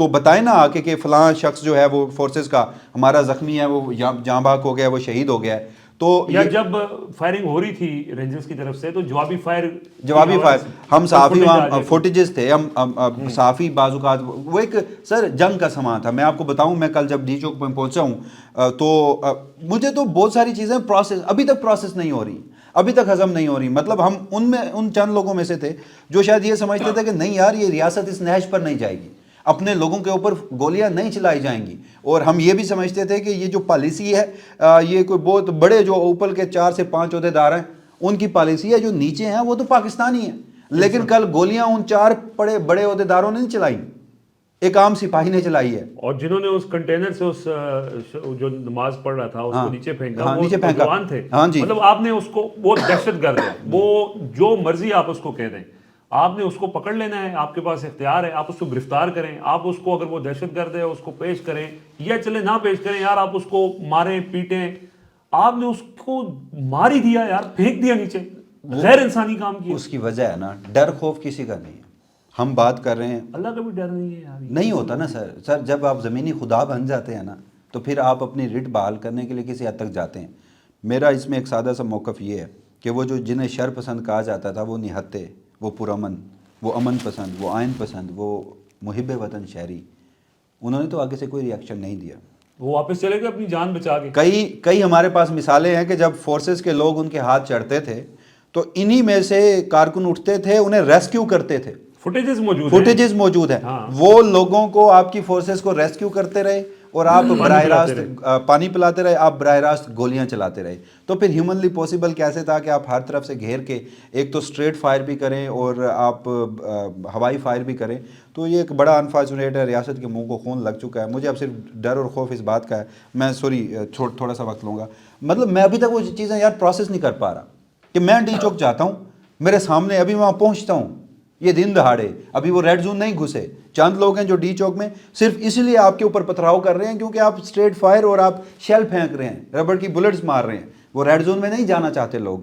تو بتائیں نا آ کے کہ فلاں شخص جو ہے وہ فورسز کا ہمارا زخمی ہے، وہ جاں بحق ہو گیا، وہ شہید ہو گیا ہے. تو یا جب فائرنگ ہو رہی تھی رینجرز کی طرف سے تو جوابی فائر ہم صحافی وہاں فوٹیجز تھے، ہم صحافی بعض اوقات وہ ایک سر جنگ کا سماں تھا. میں آپ کو بتاؤں، میں کل جب ڈی چوک میں پہنچا ہوں تو مجھے تو بہت ساری چیزیں پروسیس ابھی تک پروسیس نہیں ہو رہی، ابھی تک ہضم نہیں ہو رہی. مطلب ہم ان چند لوگوں میں سے تھے جو شاید یہ سمجھتے تھے کہ نہیں یار یہ ریاست اس نہج پر نہیں جائے گی، اپنے لوگوں کے اوپر گولیاں نہیں چلائی جائیں گی. اور ہم یہ بھی سمجھتے تھے کہ یہ جو پالیسی ہے یہ کوئی بہت بڑے جو اوپر کے 4 سے 5 عہدیدار ہیں ان کی پالیسی ہے، جو نیچے ہیں وہ تو پاکستانی ہیں. لیکن کل گولیاں ان 4 بڑے عہدیداروں نے نہیں چلائی، ایک عام سپاہی نے چلائی ہے. اور جنہوں نے اس کنٹینر سے اس جو نماز پڑھ رہا تھا اس کو نیچے پھینکا وہ نیچے پھینکا. نوجوان تھے. ہاں جی، مطلب آپ نے اس کو، وہ دہشت گرد ہے، وہ جو مرضی آپ اس کو کہہ دیں، آپ نے اس کو پکڑ لینا ہے، آپ کے پاس اختیار ہے، آپ اس کو گرفتار کریں. آپ اس کو اگر وہ دہشت گرد ہے اس کو پیش کریں، یا چلے نہ پیش کریں یار، آپ اس کو ماریں پیٹیں. آپ نے اس کو مار ہی دیا یار، پھینک دیا نیچے، غیر انسانی کام کیا. اس کی وجہ ہے نا ڈر خوف کسی کا نہیں ہے. ہم بات کر رہے ہیں، اللہ کا بھی ڈر نہیں ہے یار. نہیں ہوتا نا سر جب آپ زمینی خدا بن جاتے ہیں نا تو پھر آپ اپنی رٹ بحال کرنے کے لیے کسی حد تک جاتے ہیں. میرا اس میں ایک سادہ سا موقف یہ ہے کہ وہ جو جنہیں شر پسند کہا جاتا تھا، وہ نہتے، وہ پرامن، وہ امن پسند، وہ آئین پسند، وہ محب وطن شہری، انہوں نے تو آگے سے کوئی ری ایکشن نہیں دیا. وہ واپس چلے گئے اپنی جان بچا کے. کئی ہمارے پاس مثالیں ہیں کہ جب فورسز کے لوگ ان کے ہاتھ چڑھتے تھے تو انہی میں سے کارکن اٹھتے تھے، انہیں ریسکیو کرتے تھے. فوٹیجز موجود ہیں. وہ لوگوں کو، آپ کی فورسز کو ریسکیو کرتے رہے اور آپ براہ راست پانی پلاتے رہے، آپ براہ راست گولیاں چلاتے رہے. تو پھر ہیومنلی پاسبل کیسے تھا کہ آپ ہر طرف سے گھیر کے ایک تو سٹریٹ فائر بھی کریں اور آپ ہوائی فائر بھی کریں. تو یہ ایک بڑا انفارچونیٹ ہے، ریاست کے منہ کو خون لگ چکا ہے. مجھے اب صرف ڈر اور خوف اس بات کا ہے. میں تھوڑا سا وقت لوں گا. مطلب میں ابھی تک وہ چیزیں یار پروسیس نہیں کر پا رہا کہ میں ڈی چوک جاتا ہوں، میرے سامنے ابھی وہاں پہنچتا ہوں، یہ دن دہاڑے ابھی وہ ریڈ زون نہیں گھسے. چند لوگ ہیں جو ڈی چوک میں صرف اس لیے آپ کے اوپر پتھراؤ کر رہے ہیں کیونکہ آپ اسٹریٹ فائر اور آپ شیل پھینک رہے ہیں، ربڑ کی بلٹس مار رہے ہیں. وہ ریڈ زون میں نہیں جانا چاہتے لوگ.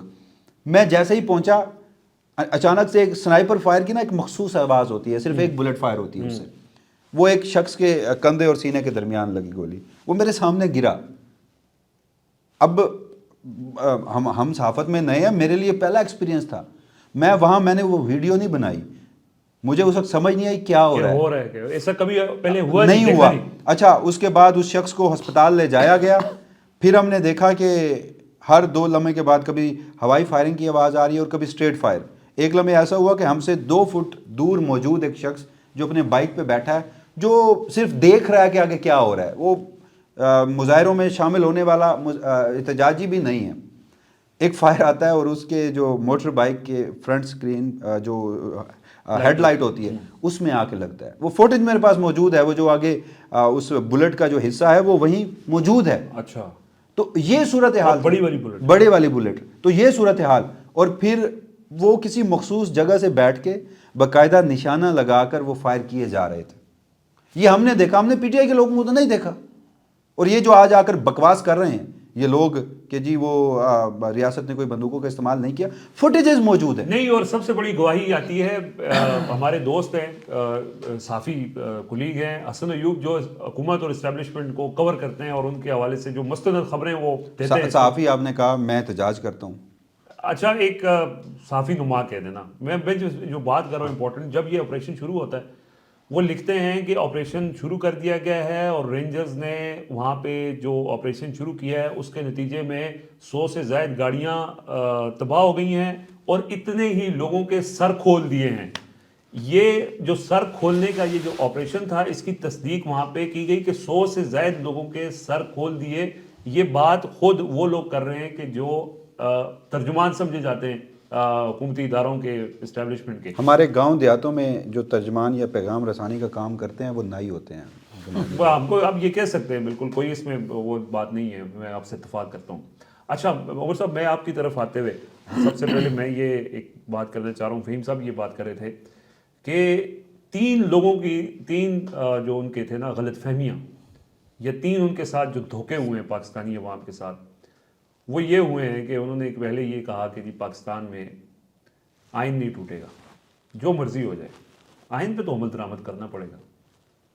میں جیسے ہی پہنچا اچانک سے ایک سنائپر فائر کی نا ایک مخصوص آواز ہوتی ہے، صرف ایک بلٹ فائر ہوتی ہے اس سے. وہ ایک شخص کے کندھے اور سینے کے درمیان لگی گولی، وہ میرے سامنے گرا. اب ہم صحافت میں نئے ہیں، میرے لیے پہلا ایکسپیرینس تھا. میں نے وہ ویڈیو نہیں بنائی، مجھے اس وقت سمجھ نہیں آئی کیا ہو رہا ہے. ایسا کبھی پہلے ہوا نہیں ہوا. اچھا، اس کے بعد اس شخص کو ہسپتال لے جایا گیا. پھر ہم نے دیکھا کہ ہر 2 لمحے کے بعد کبھی ہوائی فائرنگ کی آواز آ رہی ہے اور کبھی اسٹریٹ فائر. ایک لمحے ایسا ہوا کہ ہم سے 2 فٹ دور موجود ایک شخص جو اپنے بائک پہ بیٹھا ہے، جو صرف دیکھ رہا ہے کہ آگے کیا ہو رہا ہے، وہ مظاہروں میں شامل ہونے والا احتجاجی بھی نہیں ہے. ایک فائر آتا ہے اور اس کے جو موٹر بائک کے فرنٹ سکرین جو ہیڈ لائٹ ہوتی ہے اس میں آ کے لگتا ہے. وہ فوٹیج میرے پاس موجود ہے، وہ جو آگے اس بلٹ کا جو حصہ ہے وہ وہیں موجود ہے. اچھا، تو یہ صورتحال، بڑی والی بلٹ. تو یہ صورتحال. اور پھر وہ کسی مخصوص جگہ سے بیٹھ کے باقاعدہ نشانہ لگا کر وہ فائر کیے جا رہے تھے. یہ ہم نے دیکھا، ہم نے پی ٹی آئی کے لوگوں کو تو نہیں دیکھا. اور یہ جو آج آ کر بکواس کر رہے ہیں یہ لوگ کہ جی وہ ریاست نے کوئی بندوقوں کا استعمال نہیں کیا، فوٹیجز موجود ہیں. نہیں، اور سب سے بڑی گواہی آتی ہے، ہمارے دوست ہیں، صحافی کلیگ ہیں حسن ایوب، جو حکومت اور اسٹیبلشمنٹ کو کور کرتے ہیں اور ان کے حوالے سے جو مستند خبریں وہ دیتے ہیں. صحافی آپ نے کہا، میں احتجاج کرتا ہوں. اچھا، ایک صحافی نما کہہ دینا. میں جو بات کر رہا ہوں امپورٹنٹ، جب یہ آپریشن شروع ہوتا ہے وہ لکھتے ہیں کہ آپریشن شروع کر دیا گیا ہے اور رینجرز نے وہاں پہ جو آپریشن شروع کیا ہے اس کے نتیجے میں 100 سے زائد گاڑیاں تباہ ہو گئی ہیں اور اتنے ہی لوگوں کے سر کھول دیے ہیں. یہ جو سر کھولنے کا یہ جو آپریشن تھا اس کی تصدیق وہاں پہ کی گئی کہ 100 سے زائد لوگوں کے سر کھول دیے. یہ بات خود وہ لوگ کر رہے ہیں کہ جو ترجمان سمجھے جاتے ہیں حکومتی اداروں کے، اسٹیبلشمنٹ کے. ہمارے گاؤں دیہاتوں میں جو ترجمان یا پیغام رسانی کا کام کرتے ہیں وہ نائی ہوتے ہیں. ہم کو اب یہ کہہ سکتے ہیں، بالکل کوئی اس میں وہ بات نہیں ہے، میں آپ سے اتفاق کرتا ہوں. اچھا عمر صاحب، میں آپ کی طرف آتے ہوئے سب سے پہلے میں یہ ایک بات کرنا چاہ رہا ہوں. فہیم صاحب یہ بات کر رہے تھے کہ 3 لوگوں کی 3 جو ان کے تھے نا غلط فہمیاں، یا 3 ان کے ساتھ جو دھوکے ہوئے ہیں پاکستانی عوام کے ساتھ، وہ یہ ہوئے ہیں کہ انہوں نے پہلے یہ کہا کہ جی پاکستان میں آئین نہیں ٹوٹے گا، جو مرضی ہو جائے، آئین پہ تو عمل درآمد کرنا پڑے گا.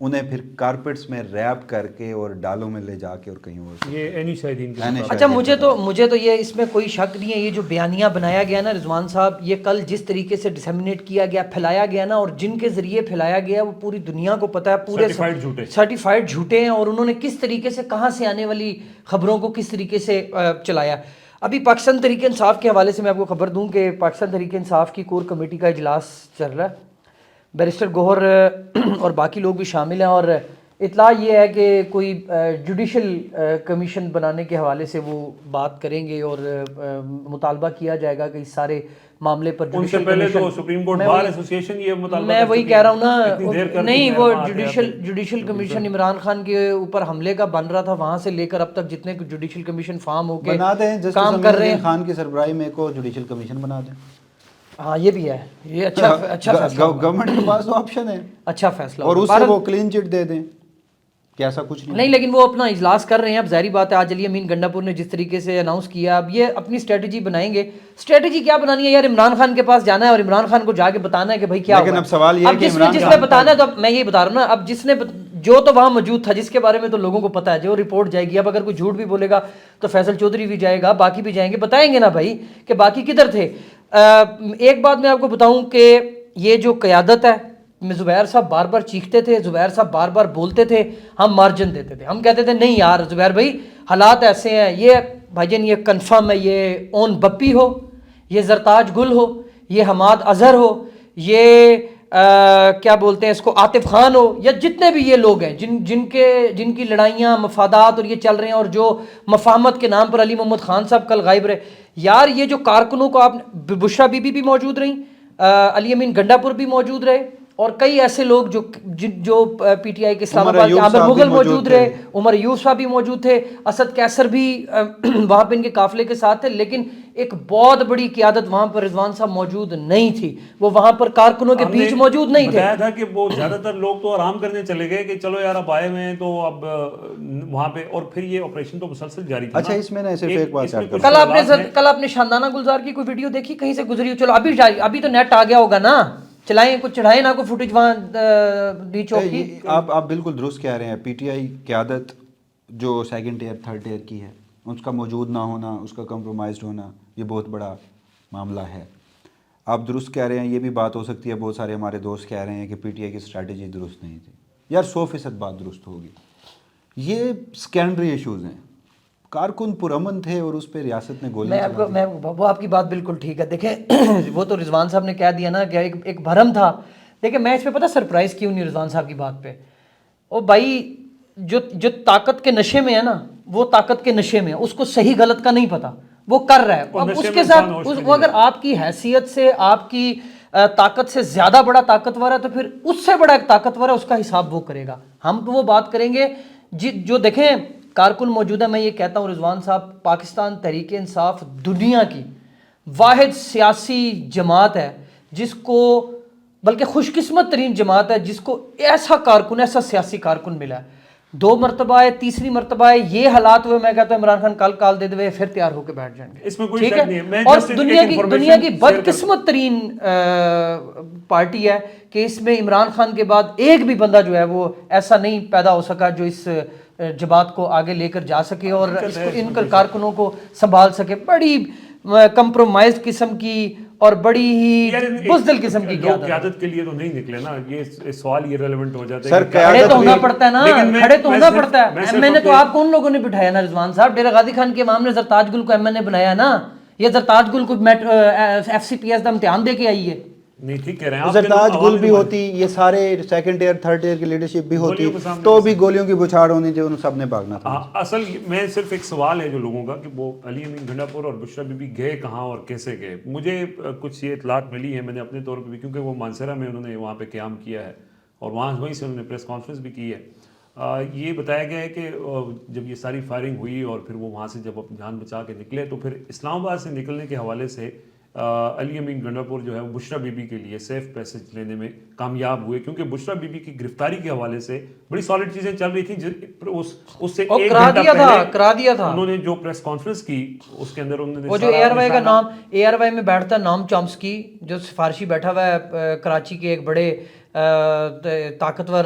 انہیں پھر کارپیٹس میں ریپ کر کے اور ڈالوں میں لے جا کے اور کہیں اور یہ اینی شاہدین کے اینی مطابق۔ اچھا مجھے تو یہ اس میں کوئی شک نہیں ہے، یہ جو بیانیہ بنایا گیا نا رضوان صاحب، یہ کل جس طریقے سے ڈسیمنیٹ کیا گیا، پھیلایا گیا نا، اور جن کے ذریعے پھیلایا گیا وہ پوری دنیا کو پتہ ہے، پورے سرٹیفائڈ جھوٹے ہیں، اور انہوں نے کس طریقے سے کہاں سے آنے والی خبروں کو کس طریقے سے چلایا۔ ابھی پاکستان تحریک انصاف کے حوالے سے میں آپ کو خبر دوں کہ پاکستان تحریک انصاف کی کور کمیٹی کا اجلاس چل رہا ہے، بیرسٹر گوہر اور باقی لوگ بھی شامل ہیں، اور اطلاع یہ ہے کہ کوئی جوڈیشل کمیشن بنانے کے حوالے سے وہ بات کریں گے، اور مطالبہ کیا جائے گا کہ اس سارے معاملے پر ان سے پہلے تو سپریم کورٹ بار ایسوسیشن یہ مطالبہ میں وہی کہہ رہا ہوں نا، نہیں وہ جوڈیشل کمیشن عمران خان کے اوپر حملے کا بن رہا تھا، وہاں سے لے کر اب تک جتنے جوڈیشل کمیشن فارم ہو کے بنا دیں، کام کر رہے ہیں، خان کی سربراہی میں کو جوڈیشل کمیشن بنا دیں۔ ہاں یہ بھی ہے، یہ اچھا فیصلہ، گورنمنٹ کے پاس تو آپشن ہے، اچھا فیصلہ، اور اس سے وہ کلین چٹ دے دیں کہ ایسا کچھ نہیں، لیکن وہ اپنا اجلاس کر رہے ہیں، اب ظاہری بات ہے، آج علی امین گنڈا پور نے جس طریقے سے اناؤنس کیا، اب یہ اپنی اسٹریٹجی بنائیں گے۔ اسٹریٹجی کیا بنانی ہے یار؟ عمران خان کے پاس جانا ہے اور عمران خان کو جا کے بتانا ہے کہ بھائی کیا ہوا۔ لیکن اب سوال یہ ہے کہ جس نے بتانا ہے، تو اب میں یہی بتا رہا ہوں نا، اب جس نے جو تو وہاں موجود تھا، جس کے بارے میں تو لوگوں کو پتا ہے، جو رپورٹ جائے گی، اب اگر کوئی جھوٹ بھی بولے گا تو فیصل چودھری بھی جائے گا، باقی بھی جائیں گے، بتائیں گے نا بھائی کہ باقی کدھر تھے۔ ایک بات میں آپ کو بتاؤں کہ یہ جو قیادت ہے، زبیر صاحب بار بار چیختے تھے، زبیر صاحب بار بار بولتے تھے، ہم مارجن دیتے تھے، ہم کہتے تھے نہیں یار زبیر بھائی حالات ایسے ہیں، یہ بھائی جان یہ کنفرم ہے، یہ اون بپی ہو، یہ زرتاج گل ہو، یہ حماد اظہر ہو، یہ کیا بولتے ہیں اس کو عاطف خان ہو، یا جتنے بھی یہ لوگ ہیں جن کی لڑائیاں مفادات اور یہ چل رہے ہیں، اور جو مفاہمت کے نام پر علی محمد خان صاحب کل غائب رہے، یار یہ جو کارکنوں کو آپ، بشرا بی بی بھی موجود رہیں، علی امین گنڈا پور بھی موجود رہے، اور کئی ایسے لوگ جو پی ٹی آئی کے اسلام آباد کے عامر مغل موجود رہے، عمر ایوب صاحب بھی موجود تھے، اسد کیسر بھی وہاں پہ ان کے قافلے کے ساتھ تھے، لیکن ایک بہت بڑی قیادت وہاں پر رضوان صاحب موجود نہیں تھی، وہ وہاں پر کارکنوں کے بیچ موجود نہیں تھے۔ بتایا تھا کہ وہ زیادہ تر لوگ تو آرام کرنے چلے گئے کہ چلو یار اب آئے ہوئے ہیں تو اب وہاں پہ، اور پھر یہ آپریشن تو مسلسل جاری تھا۔ اچھا اس میں نے صرف ایک بات کل آپ نے شاندانہ گلزار کی کوئی ویڈیو دیکھی کہیں سے گزری ہو؟ چلو ابھی تو نیٹ آ گیا ہوگا نا، چلائیں کچھ چڑھائیں نا کوئی فوٹیج وہاں ڈی چوک کی۔ آپ بالکل درست کہہ رہے ہیں، پی ٹی آئی قیادت جو سیکنڈ ٹیئر تھرڈ ٹیئر کی ہے، اس کا موجود نہ ہونا، اس کا کمپرومائزڈ ہونا، یہ بہت بڑا معاملہ ہے۔ آپ درست کہہ رہے ہیں، یہ بھی بات ہو سکتی ہے، بہت سارے ہمارے دوست کہہ رہے ہیں کہ پی ٹی آئی کی اسٹریٹجی درست نہیں تھی، یار 100% بات درست ہوگی۔ یہ سیکنڈری ایشوز ہیں، کارکن پرامن تھے اور اس پہ ریاست نے گولی چلا دی۔ وہ آپ کی بات بالکل ٹھیک ہے، دیکھیں وہ تو رضوان صاحب نے کہہ دیا نا کہ ایک بھرم تھا، دیکھیں میں اس پہ پتہ سرپرائز کیوں نہیں رضوان صاحب کی بات پہ، او بھائی جو طاقت کے نشے میں ہے نا، وہ طاقت کے نشے میں ہے، اس کو صحیح غلط کا نہیں پتا، وہ کر رہا ہے، اب اس کے ساتھ وہ اگر آپ کی حیثیت سے، آپ کی طاقت سے زیادہ بڑا طاقتور ہے تو پھر اس سے بڑا ایک طاقتور ہے، اس کا حساب وہ کرے گا۔ ہم تو وہ بات کریں گے جو دیکھیں کارکن موجود ہے۔ میں یہ کہتا ہوں رضوان صاحب، پاکستان تحریک انصاف دنیا کی واحد سیاسی جماعت ہے جس کو، بلکہ خوش قسمت ترین جماعت ہے جس کو ایسا کارکن، ایسا سیاسی کارکن ملا ہے۔ 2 مرتبہ ہے، تیسری مرتبہ ہے، یہ حالات ہوئے، میں کہتا ہوں عمران خان کال دے دے پھر تیار ہو کے بیٹھ جائیں گے، اس میں کوئی شک نہیں ہے۔ اور دنیا کی بدقسمت ترین پارٹی ہے کہ اس میں عمران خان کے بعد ایک بھی بندہ جو ہے وہ ایسا نہیں پیدا ہو سکا جو اس جماعت کو آگے لے کر جا سکے اور اس کو ان کارکنوں کو سنبھال سکے۔ بڑی کمپرومائز قسم کی اور بڑی ہی بزدل قسم کی قیادت کے لیے تو نہیں نکلے نا، یہ سوال یہ ریلیونٹ ہو جاتا ہے۔ سر کھڑے تو ہونا پڑتا ہے نا، کھڑے تو ہونا پڑتا ہے۔ میں نے تو آپ کو ان لوگوں نے بٹھایا نا رضوان صاحب، ڈیرہ غازی خان کے امام نے زرتاج گل کو ایم این اے بنایا نا، یہ زرتاج گل کو ایف سی پی ایس کا امتحان دے کے آئی ہے۔ نہیں ٹھیک کہہ رہے ہیں آپ، زرتاج گل بھی ہوتی، یہ سارے سیکنڈ ٹیئر تھرڈ ٹیئر کی لیڈرشپ بھی ہوتی تو بھی گولیوں کی بچھاڑ ہونی تھی، ان سب نے بھاگنا تھا۔ اصل میں صرف ایک سوال ہے جو لوگوں کا کہ وہ علی امین گنڈا پور اور بشرا بی بی گئے کہاں اور کیسے گئے۔ مجھے کچھ یہ اطلاعات ملی ہے، میں نے اپنے طور پہ بھی، کیونکہ وہ مانسہرہ میں انہوں نے وہاں پہ قیام کیا ہے اور وہیں سے انہوں نے پریس کانفرنس بھی کی ہے۔ یہ بتایا گیا ہے کہ جب یہ ساری فائرنگ ہوئی اور پھر وہ وہاں سے جب اپنی جان بچا کے نکلے تو پھر اسلام آباد سے نکلنے کے حوالے سے علی امین گنڈا پور جو ہے وہ بشرا بی بی کے لیے سیف پیسج لینے میں کامیاب ہوئے، کیونکہ بشرا بی بی کی گرفتاری کے حوالے سے بڑی سالڈ چیزیں چل رہی تھیں۔ اس سے ایک گھنٹہ کرا دیا تھا انہوں نے جو پریس کانفرنس کی، اس کے اندر انہوں نے وہ جو اے آر وائی کا نام، اے آر وائی میں بیٹھتا ہے نام چامسکی، جو سفارشی بیٹھا ہوا ہے کراچی کے ایک بڑے طاقتور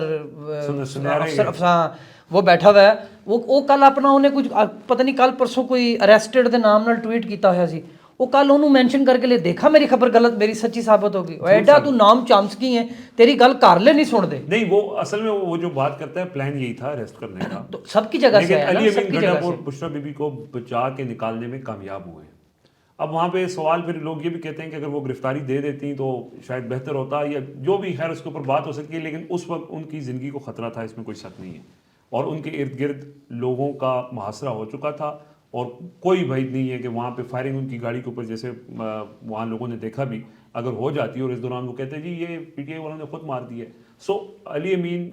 سنہرا ہی افسر وہ بیٹھا ہوا ہے وہ کل اپنا انہیں کچھ پتہ نہیں کل پرسوں کوئی اریسٹڈ دے نام نال ٹویٹ کیتا ہوا سی وہ کل انہوں مینشن کر کے لے دیکھا میری خبر غلط میری سچی ثابت ہو گئی ایڈا تو نام چامسکی ہیں تیری گل کر لے نہیں سن دے نہیں وہ اصل میں وہ جو بات کرتا ہے پلان یہی تھا اریسٹ کرنے کا تو سب کی جگہ سے لیکن ہے نا علی سب امین کی گڈا جگہ اور سے بشرا بی بی کو بچا کے نکالنے میں کامیاب ہوئے ہیں. اب وہاں پہ سوال پھر لوگ یہ بھی کہتے ہیں کہ اگر وہ گرفتاری دے دیتی تو شاید بہتر ہوتا یا جو بھی خیر اس کے اوپر بات ہو سکتی ہے لیکن اس وقت ان کی زندگی کو خطرہ تھا اس میں کوئی شک نہیں ہے اور ان کے ارد گرد لوگوں کا محاصرہ ہو چکا تھا اور کوئی بعید نہیں ہے کہ وہاں پہ فائرنگ ان کی گاڑی کے اوپر جیسے وہاں لوگوں نے دیکھا بھی اگر ہو جاتی اور اس دوران وہ کہتے ہیں جی یہ پی ٹی آئی والوں نے خود مار دی ہے. So Ali Amin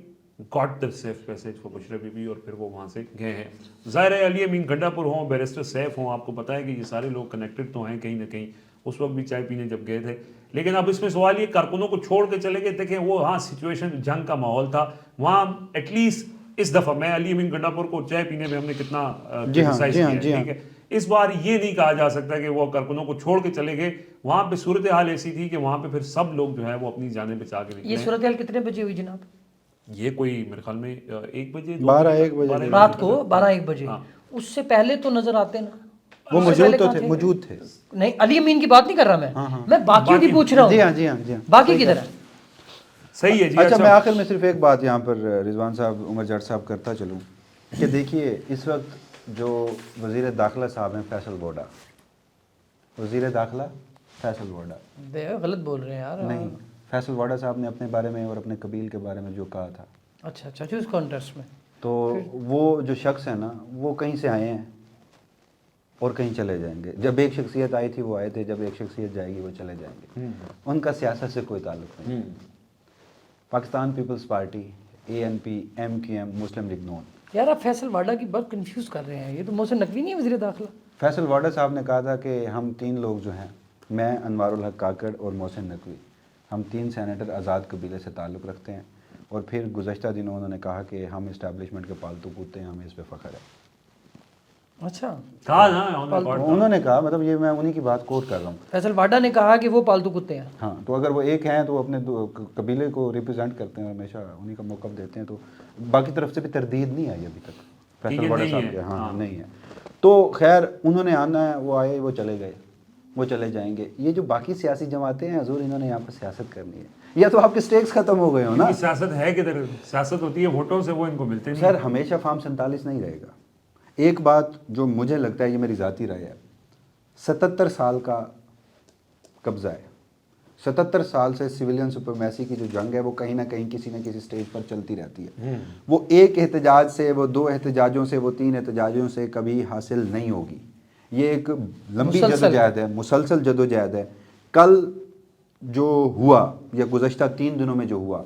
got the safe passage for Bushra Bibi اور پھر وہ وہاں سے گئے ہیں. ظاہر ہے علی امین گنڈا پور ہوں بیرسٹر سیف ہوں آپ کو پتہ ہے کہ یہ سارے لوگ کنیکٹڈ تو ہیں کہیں نہ کہیں اس وقت بھی چائے پینے جب گئے تھے لیکن اب اس میں سوال یہ کارکنوں کو چھوڑ کے چلے گئے دیکھیں وہ ہاں سچویشن جنگ کا ماحول تھا وہاں ایٹ لیسٹ اس دفعہ میں علی امین گنڈا پور کو چائے پینے میں ہم نے کتنا کرٹیسائز کیا ہے ٹھیک ہے اس بار یہ نہیں کہا جا سکتا کہ وہ کارکنوں کو چھوڑ کے چلے گئے وہاں پہ صورتحال ایسی تھی کہ وہاں پہ پھر سب لوگ جو ہے وہ اپنی جانیں بچا کے نکلے. یہ صورتحال کتنے بجے ہوئی جناب؟ یہ کوئی میرے خیال میں 1 بجے 12-1 بجے رات کو 12-1 بجے اس سے پہلے تو نظر آتے نا وہ موجود تھے نہیں علی امین کی بات نہیں کر رہا میں باقیوں کی پوچھ رہا ہوں. جی ہاں باقی کدھر ہے؟ صحیح ہے جی. اچھا میں آخر میں صرف ایک بات یہاں پر رضوان صاحب عمر جٹ صاحب کرتا چلوں کہ دیکھیے اس وقت جو وزیر داخلہ صاحب ہیں فیصل گوڈا وزیر داخلہ فیصل گوڈا غلط بول رہے ہیں یار. نہیں فیصل گوڈا صاحب نے اپنے بارے میں اور اپنے قبیل کے بارے میں جو کہا تھا اچھا اس کانٹیکسٹ میں تو وہ جو شخص ہے نا وہ کہیں سے آئے ہیں اور کہیں چلے جائیں گے. جب ایک شخصیت آئی تھی وہ آئے تھے جب ایک شخصیت جائے گی وہ چلے جائیں گے. ان کا سیاست سے کوئی تعلق نہیں. پاکستان پیپلز پارٹی ANP MQM مسلم لیگ نون. یار آپ فیصل واڈا کی بات کنفیوز کر رہے ہیں یہ تو محسن نقوی نہیں ہے وزیر داخلہ. فیصل واڈا صاحب نے کہا تھا کہ ہم 3 لوگ جو ہیں میں انوار الحق کاکڑ اور محسن نقوی ہم 3 سینیٹر آزاد قبیلے سے تعلق رکھتے ہیں اور پھر گزشتہ دنوں انہوں نے کہا کہ ہم اسٹیبلشمنٹ کے پالتو کتے ہیں ہمیں اس پہ فخر ہے. اچھا کہا نا انہوں نے کہا مطلب یہ میں انہی کی بات کوٹ کر رہا ہوں. فیصل واڈا نے کہا کہ وہ پالتو کتے ہیں. ہاں تو اگر وہ ایک ہیں تو وہ اپنے قبیلے کو ریپرزینٹ کرتے ہیں ہمیشہ انہی کا موقف دیتے ہیں تو باقی طرف سے بھی تردید نہیں آئی ابھی تک فیصل واڈا صاحب کے. ہاں نہیں ہے تو خیر انہوں نے آنا ہے وہ آئے وہ چلے گئے وہ چلے جائیں گے. یہ جو باقی سیاسی جماعتیں ہیں حضور انہوں نے یہاں پر سیاست کرنی ہے یا تو آپ کے سٹیکس ختم ہو گئے ہو نا. سیاست ہے کدھر سیاست ہوتی ہے ووٹوں سے وہ ان کو ملتے نہیں. سر ہمیشہ فارم 47 نہیں رہے گا. ایک بات جو مجھے لگتا ہے یہ میری ذاتی رائے ہے 77 سال کا قبضہ ہے 77 سال سے سویلین سپرمیسی کی جو جنگ ہے وہ کہیں نہ کہیں کسی نہ کسی سٹیج پر چلتی رہتی ہے. وہ ایک احتجاج سے وہ 2 احتجاجوں سے وہ 3 احتجاجوں سے کبھی حاصل نہیں ہوگی. یہ ایک لمبی جدوجہد ہے مسلسل جدوجہد ہے. کل جو ہوا یا گزشتہ 3 دنوں میں جو ہوا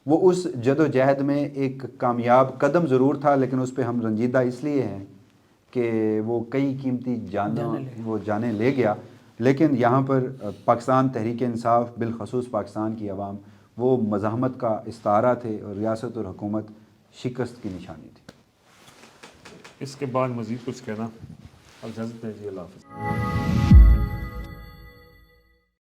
وہ اس جدوجہد میں ایک کامیاب قدم ضرور تھا لیکن اس پہ ہم رنجیدہ اس لیے ہیں کہ وہ کئی قیمتی جانیں لے گیا. لیکن یہاں پر پاکستان تحریک انصاف بالخصوص پاکستان کی عوام وہ مزاحمت کا استعارہ تھے اور ریاست اور حکومت شکست کی نشانی تھی. اس کے بعد مزید کچھ کہنا اب اجازت ہے جی. اللہ حافظ.